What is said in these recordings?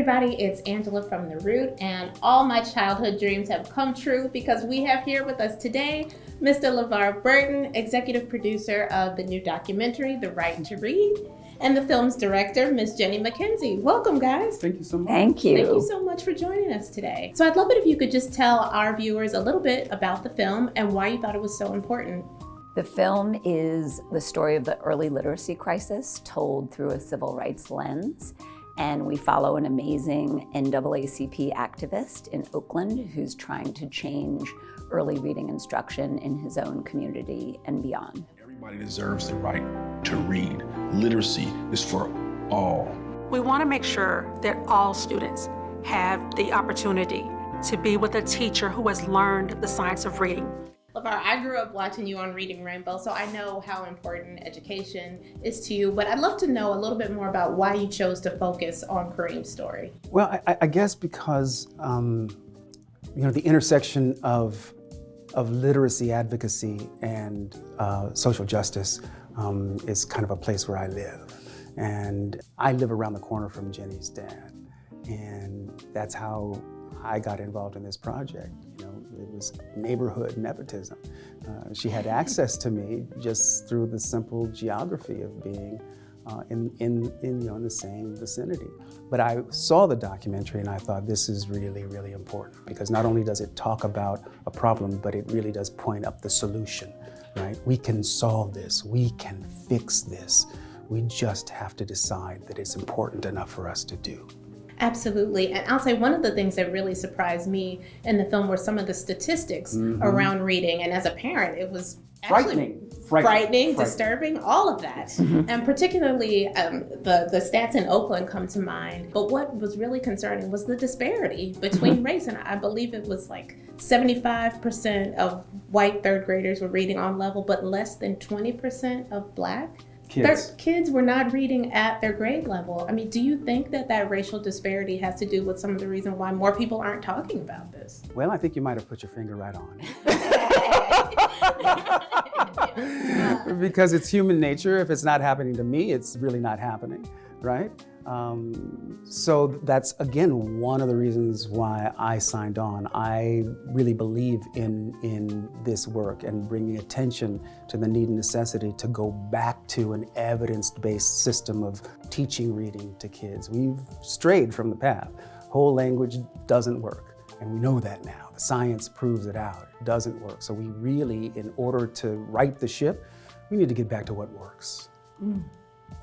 everybody, it's Angela from The Root, and all my childhood dreams have come true because we have here with us today Mr. Levar Burton, executive producer of the new documentary, The Right to Read, and the film's director, Ms. Jenny MacKenzie. Welcome, guys. Thank you so much. Thank you. Thank you so much for joining us today. So I'd love it if you could just tell our viewers a little bit about the film and why you thought it was so important. The film is the story of the early literacy crisis told through a civil rights lens. And we follow an amazing NAACP activist in Oakland who's trying to change early reading instruction in his own community and beyond. Everybody deserves the right to read. Literacy is for all. We want to make sure that all students have the opportunity to be with a teacher who has learned the science of reading. Levar, I grew up watching you on Reading Rainbow, so I know how important education is to you, but I'd love to know a little bit more about why you chose to focus on Kareem's story. Well, I guess because, the intersection of literacy advocacy and social justice is kind of a place where I live. And I live around the corner from Jenny's dad. And that's how I got involved in this project. It was neighborhood nepotism. She had access to me just through the simple geography of being in the same vicinity. But I saw the documentary and I thought this is really, really important because not only does it talk about a problem, but it really does point up the solution, right? We can solve this, we can fix this. We just have to decide that it's important enough for us to do. Absolutely. And I'll say one of the things that really surprised me in the film were some of the statistics around reading. And as a parent, it was actually frightening, disturbing, all of that. And particularly the stats in Oakland come to mind. But what was really concerning was the disparity between race. And I believe it was like 75% of white third graders were reading on level, but less than 20% of Black. Kids were not reading at their grade level. I mean, do you think that racial disparity has to do with some of the reason why more people aren't talking about this? Well, I think you might have put your finger right on it. Because it's human nature. If it's not happening to me, it's really not happening, right? So that's, again, one of the reasons why I signed on. I really believe in this work and bringing attention to the need and necessity to go back to an evidence-based system of teaching reading to kids. We've strayed from the path. Whole language doesn't work, and we know that now. The science proves it out. It doesn't work. So we really, in order to right the ship, we need to get back to what works.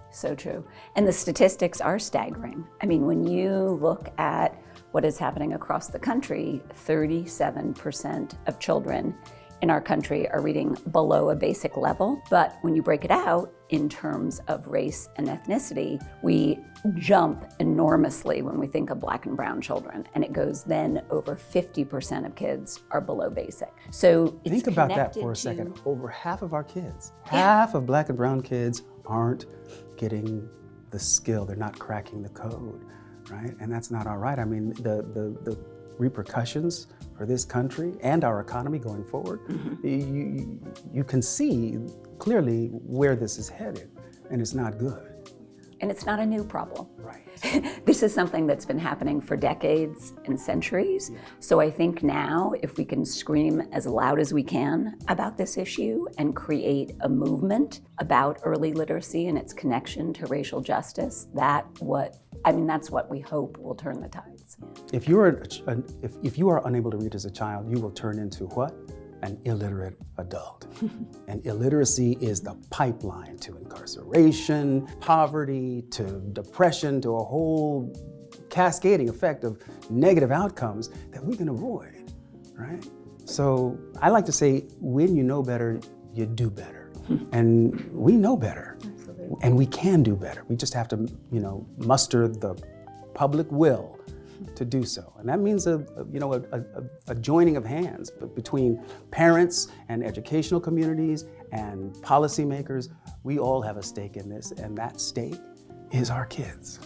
So true. And the statistics are staggering. I mean, when you look at what is happening across the country, 37% of children in our country are reading below a basic level. But when you break it out in terms of race and ethnicity, we jump enormously when we think of Black and brown children. And it goes then over 50% of kids are below basic. So it's think about that for a second. Over half of our kids, half of Black and brown kids aren't getting the skill, they're not cracking the code, right? And that's not all right. I mean, the repercussions for this country and our economy going forward, you can see clearly where this is headed, and it's not good. And it's not a new problem. Right. This is something that's been happening for decades and centuries. Yeah. So I think now, if we can scream as loud as we can about this issue and create a movement about early literacy and its connection to racial justice, that's what we hope will turn the tides. If you are unable to read as a child, you will turn into what? An illiterate adult. And illiteracy is the pipeline to incarceration, poverty, to depression, to a whole cascading effect of negative outcomes that we can avoid, right? So I like to say, when you know better, you do better. And we know better. Absolutely. And we can do better. We just have to, muster the public will to do so. And that means a joining of hands between parents and educational communities and policymakers. We all have a stake in this, and that stake is our kids.